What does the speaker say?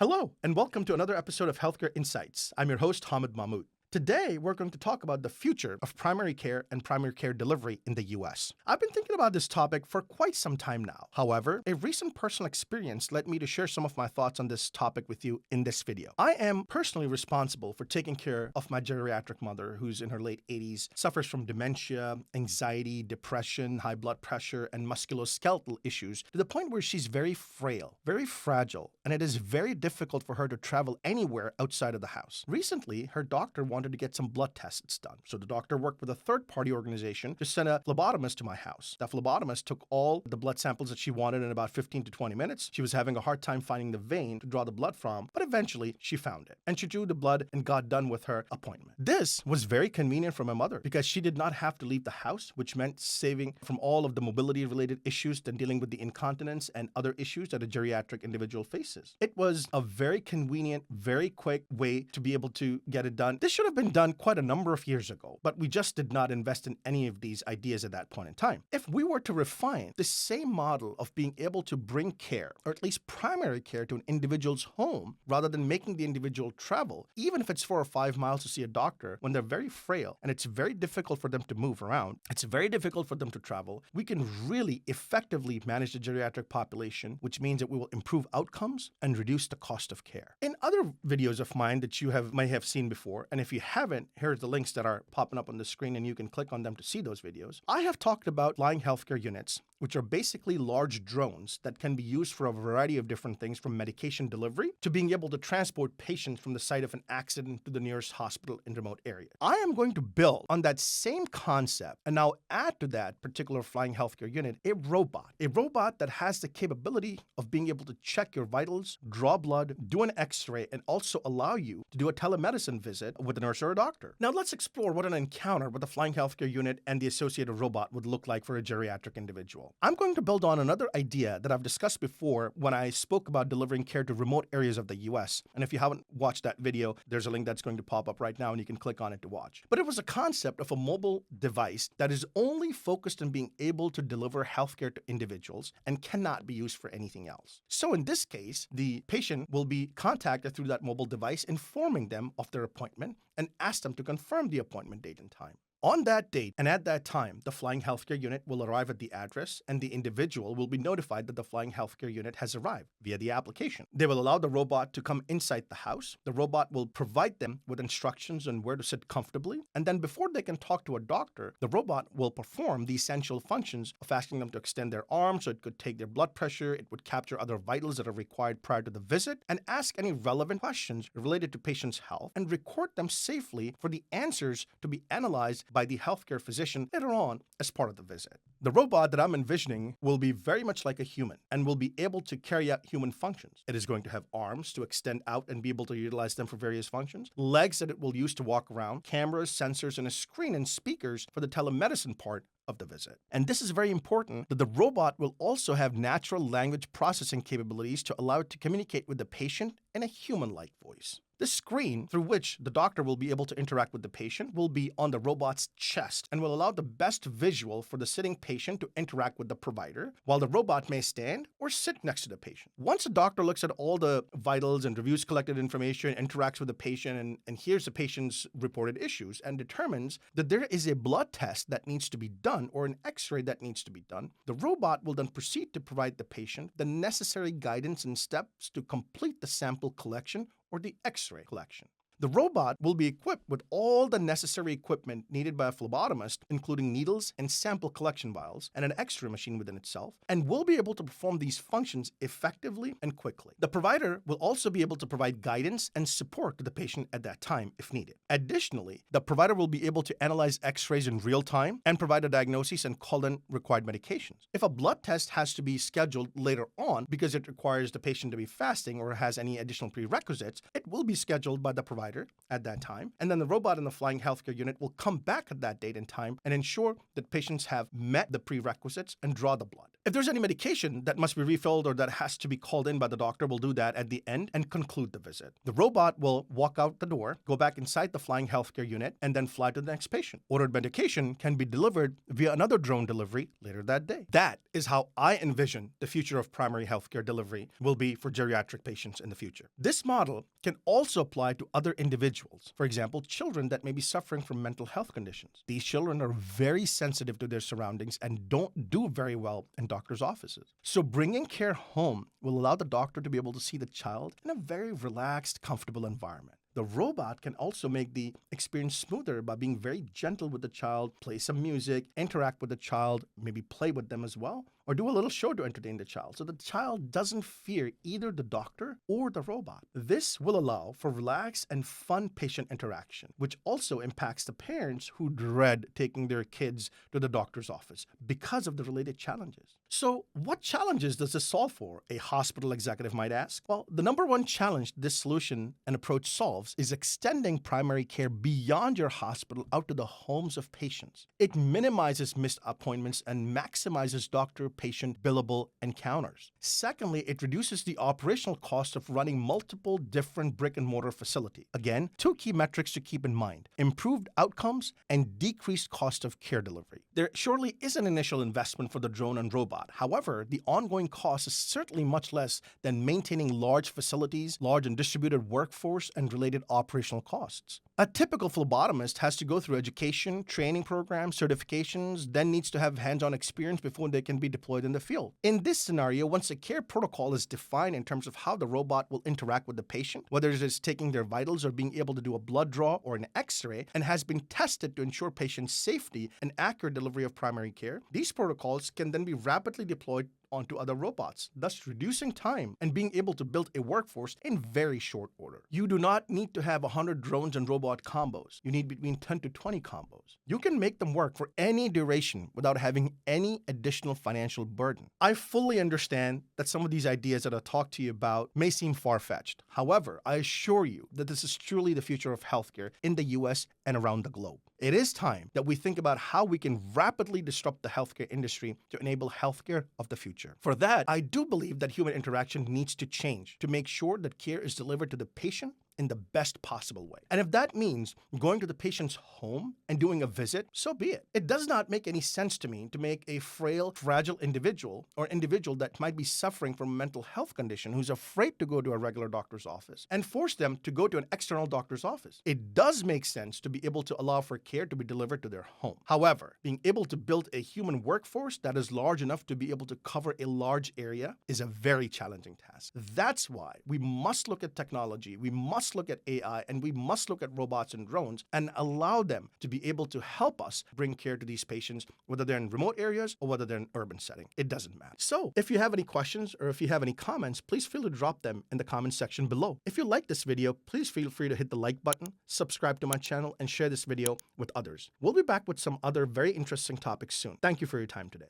Hello, and welcome to another episode of Healthcare Insights. I'm your host, Hamid Mahmood. Today, we're going to talk about the future of primary care and primary care delivery in the US. I've been thinking about this topic for quite some time now. However, a recent personal experience led me to share some of my thoughts on this topic with you in this video. I am personally responsible for taking care of my geriatric mother, who's in her late 80s, suffers from dementia, anxiety, depression, high blood pressure, and musculoskeletal issues to the point where she's very frail, very fragile, and it is very difficult for her to travel anywhere outside of the house. Recently, her doctor wanted to get some blood tests done. So the doctor worked with a third-party organization to send a phlebotomist to my house. That phlebotomist took all the blood samples that she wanted in about 15 to 20 minutes. She was having a hard time finding the vein to draw the blood from, but eventually she found it. And she drew the blood and got done with her appointment. This was very convenient for my mother because she did not have to leave the house, which meant saving from all of the mobility-related issues and dealing with the incontinence and other issues that a geriatric individual faces. It was a very convenient, very quick way to be able to get it done. This should have been done quite a number of years ago, but we just did not invest in any of these ideas at that point in time. If we were to refine the same model of being able to bring care, or at least primary care, to an individual's home, rather than making the individual travel, even if it's 4 or 5 miles to see a doctor, when they're very frail and it's very difficult for them to move around, it's very difficult for them to travel, we can really effectively manage the geriatric population, which means that we will improve outcomes and reduce the cost of care. In other videos of mine that you may have seen before, and if you haven't, here's the links that are popping up on the screen and you can click on them to see those videos. I have talked about flying healthcare units, which are basically large drones that can be used for a variety of different things, from medication delivery to being able to transport patients from the site of an accident to the nearest hospital in remote areas. I am going to build on that same concept and now add to that particular flying healthcare unit a robot that has the capability of being able to check your vitals, draw blood, do an x-ray, and also allow you to do a telemedicine visit with a nurse or a doctor. Now let's explore what an encounter with a flying healthcare unit and the associated robot would look like for a geriatric individual. I'm going to build on another idea that I've discussed before when I spoke about delivering care to remote areas of the US. And if you haven't watched that video, there's a link that's going to pop up right now and you can click on it to watch. But it was a concept of a mobile device that is only focused on being able to deliver healthcare to individuals and cannot be used for anything else. So in this case, the patient will be contacted through that mobile device, informing them of their appointment and ask them to confirm the appointment date and time. On that date and at that time, the flying healthcare unit will arrive at the address and the individual will be notified that the flying healthcare unit has arrived via the application. They will allow the robot to come inside the house. The robot will provide them with instructions on where to sit comfortably. And then before they can talk to a doctor, the robot will perform the essential functions of asking them to extend their arms so it could take their blood pressure, it would capture other vitals that are required prior to the visit, and ask any relevant questions related to patient's health and record them safely for the answers to be analyzed by the healthcare physician later on as part of the visit. The robot that I'm envisioning will be very much like a human and will be able to carry out human functions. It is going to have arms to extend out and be able to utilize them for various functions, legs that it will use to walk around, cameras, sensors, and a screen and speakers for the telemedicine part of the visit. And this is very important, that the robot will also have natural language processing capabilities to allow it to communicate with the patient in a human-like voice. This screen through which the doctor will be able to interact with the patient will be on the robot's chest and will allow the best visual for the sitting patient to interact with the provider, while the robot may stand or sit next to the patient. Once the doctor looks at all the vitals and reviews collected information, interacts with the patient and hears the patient's reported issues and determines that there is a blood test that needs to be done or an x-ray that needs to be done, the robot will then proceed to provide the patient the necessary guidance and steps to complete the sample collection or the x-ray collection. The robot will be equipped with all the necessary equipment needed by a phlebotomist, including needles and sample collection vials and an x-ray machine within itself, and will be able to perform these functions effectively and quickly. The provider will also be able to provide guidance and support to the patient at that time if needed. Additionally, the provider will be able to analyze x-rays in real time and provide a diagnosis and call in required medications. If a blood test has to be scheduled later on because it requires the patient to be fasting or has any additional prerequisites, it will be scheduled by the provider at that time, and then the robot in the flying healthcare unit will come back at that date and time and ensure that patients have met the prerequisites and draw the blood. If there's any medication that must be refilled or that has to be called in by the doctor, we'll do that at the end and conclude the visit. The robot will walk out the door, go back inside the flying healthcare unit, and then fly to the next patient. Ordered medication can be delivered via another drone delivery later that day. That is how I envision the future of primary healthcare delivery will be for geriatric patients in the future. This model can also apply to other individuals. For example, children that may be suffering from mental health conditions. These children are very sensitive to their surroundings and don't do very well in doctors' offices. So bringing care home will allow the doctor to be able to see the child in a very relaxed, comfortable environment. The robot can also make the experience smoother by being very gentle with the child, play some music, interact with the child, maybe play with them as well, or do a little show to entertain the child so the child doesn't fear either the doctor or the robot. This will allow for relaxed and fun patient interaction, which also impacts the parents who dread taking their kids to the doctor's office because of the related challenges. So, what challenges does this solve for? A hospital executive might ask. Well, the number one challenge this solution and approach solves is extending primary care beyond your hospital out to the homes of patients. It minimizes missed appointments and maximizes doctor-patient billable encounters. Secondly, it reduces the operational cost of running multiple different brick-and-mortar facilities. Again, two key metrics to keep in mind: improved outcomes and decreased cost of care delivery. There surely is an initial investment for the drone and robot. However, the ongoing cost is certainly much less than maintaining large facilities, large and distributed workforce, and related operational costs. A typical phlebotomist has to go through education, training programs, certifications, then needs to have hands-on experience before they can be deployed in the field. In this scenario, once a care protocol is defined in terms of how the robot will interact with the patient, whether it is taking their vitals or being able to do a blood draw or an X-ray, and has been tested to ensure patient safety and accurate delivery of primary care, these protocols can then be rapidly deployed onto other robots, thus reducing time and being able to build a workforce in very short order. You do not need to have 100 drones and robot combos. You need between 10 to 20 combos. You can make them work for any duration without having any additional financial burden. I fully understand that some of these ideas that I talked to you about may seem far-fetched. However, I assure you that this is truly the future of healthcare in the US and around the globe. It is time that we think about how we can rapidly disrupt the healthcare industry to enable healthcare of the future. For that, I do believe that human interaction needs to change to make sure that care is delivered to the patient in the best possible way. And if that means going to the patient's home and doing a visit, so be it. It does not make any sense to me to make a frail, fragile individual or individual that might be suffering from a mental health condition who's afraid to go to a regular doctor's office and force them to go to an external doctor's office. It does make sense to be able to allow for care to be delivered to their home. However, being able to build a human workforce that is large enough to be able to cover a large area is a very challenging task. That's why we must look at technology, we must look at AI, and we must look at robots and drones and allow them to be able to help us bring care to these patients, whether they're in remote areas or whether they're in urban setting. It doesn't matter. So if you have any questions or if you have any comments, please feel to drop them in the comment section below. If you like this video, please feel free to hit the like button, subscribe to my channel, and share this video with others. We'll be back with some other very interesting topics soon. Thank you for your time today.